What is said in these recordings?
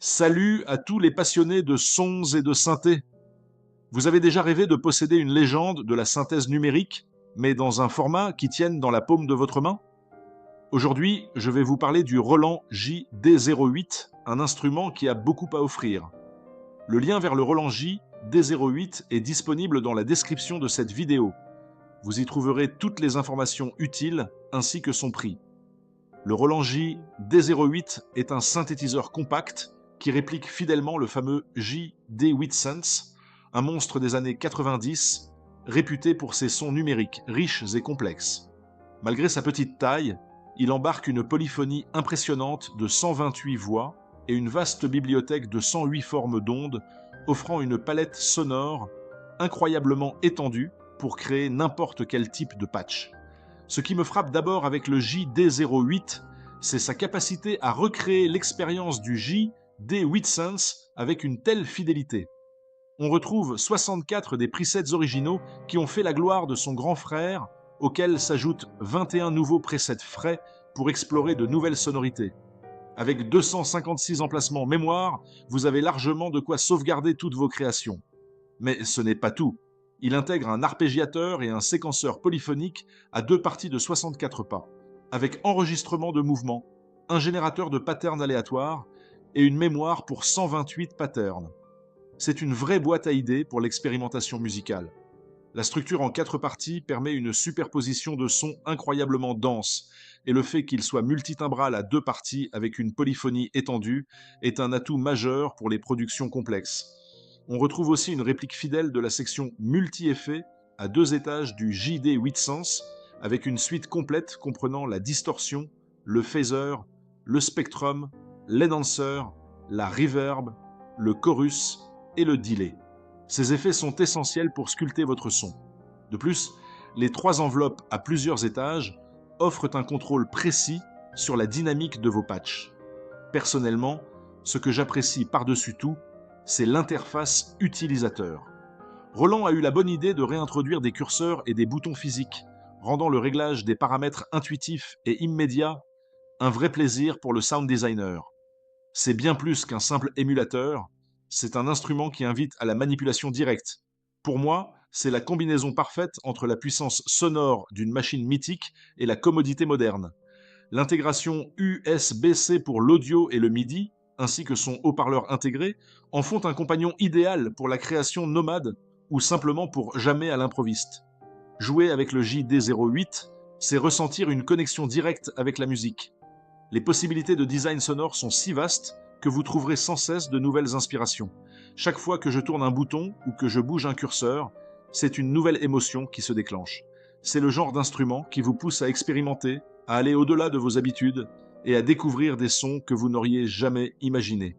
Salut à tous les passionnés de sons et de synthé. Vous avez déjà rêvé de posséder une légende de la synthèse numérique, mais dans un format qui tienne dans la paume de votre main? Aujourd'hui, je vais vous parler du Roland JD08, un instrument qui a beaucoup à offrir. Le lien vers le Roland JD08 est disponible dans la description de cette vidéo. Vous y trouverez toutes les informations utiles ainsi que son prix. Le Roland JD08 est un synthétiseur compact qui réplique fidèlement le fameux JD8 Sense, un monstre des années 90, réputé pour ses sons numériques riches et complexes. Malgré sa petite taille, il embarque une polyphonie impressionnante de 128 voix et une vaste bibliothèque de 108 formes d'ondes, offrant une palette sonore incroyablement étendue pour créer n'importe quel type de patch. Ce qui me frappe d'abord avec le JD08, c'est sa capacité à recréer l'expérience du JD8 Sense avec une telle fidélité. On retrouve 64 des presets originaux qui ont fait la gloire de son grand frère, auxquels s'ajoutent 21 nouveaux presets frais pour explorer de nouvelles sonorités. Avec 256 emplacements mémoire, vous avez largement de quoi sauvegarder toutes vos créations. Mais ce n'est pas tout. Il intègre un arpégiateur et un séquenceur polyphonique à deux parties de 64 pas, avec enregistrement de mouvements, un générateur de patterns aléatoires et une mémoire pour 128 patterns. C'est une vraie boîte à idées pour l'expérimentation musicale. La structure en 4 parties permet une superposition de sons incroyablement dense, et le fait qu'il soit multitimbral à 2 parties avec une polyphonie étendue est un atout majeur pour les productions complexes. On retrouve aussi une réplique fidèle de la section multi-effets à 2 étages du JD8 Sense, avec une suite complète comprenant la distorsion, le phaser, le spectrum, l'enhancer, la reverb, le chorus et le delay. Ces effets sont essentiels pour sculpter votre son. De plus, les 3 enveloppes à plusieurs étages offrent un contrôle précis sur la dynamique de vos patchs. Personnellement, ce que j'apprécie par-dessus tout, c'est l'interface utilisateur. Roland a eu la bonne idée de réintroduire des curseurs et des boutons physiques, rendant le réglage des paramètres intuitif et immédiat un vrai plaisir pour le sound designer. C'est bien plus qu'un simple émulateur, c'est un instrument qui invite à la manipulation directe. Pour moi, c'est la combinaison parfaite entre la puissance sonore d'une machine mythique et la commodité moderne. L'intégration USB-C pour l'audio et le MIDI, ainsi que son haut-parleur intégré, en font un compagnon idéal pour la création nomade ou simplement pour jamais à l'improviste. Jouer avec le JD08, c'est ressentir une connexion directe avec la musique. Les possibilités de design sonore sont si vastes que vous trouverez sans cesse de nouvelles inspirations. Chaque fois que je tourne un bouton ou que je bouge un curseur, c'est une nouvelle émotion qui se déclenche. C'est le genre d'instrument qui vous pousse à expérimenter, à aller au-delà de vos habitudes et à découvrir des sons que vous n'auriez jamais imaginés.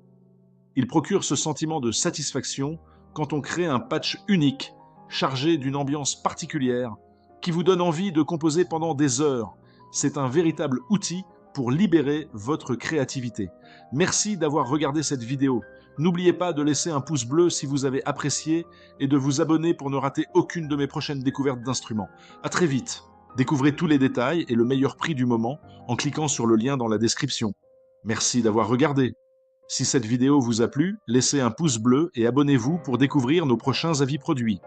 Il procure ce sentiment de satisfaction quand on crée un patch unique, chargé d'une ambiance particulière, qui vous donne envie de composer pendant des heures. C'est un véritable outil pour libérer votre créativité. Merci d'avoir regardé cette vidéo. N'oubliez pas de laisser un pouce bleu si vous avez apprécié et de vous abonner pour ne rater aucune de mes prochaines découvertes d'instruments. À très vite. Découvrez tous les détails et le meilleur prix du moment en cliquant sur le lien dans la description. Merci d'avoir regardé. Si cette vidéo vous a plu, laissez un pouce bleu et abonnez-vous pour découvrir nos prochains avis produits.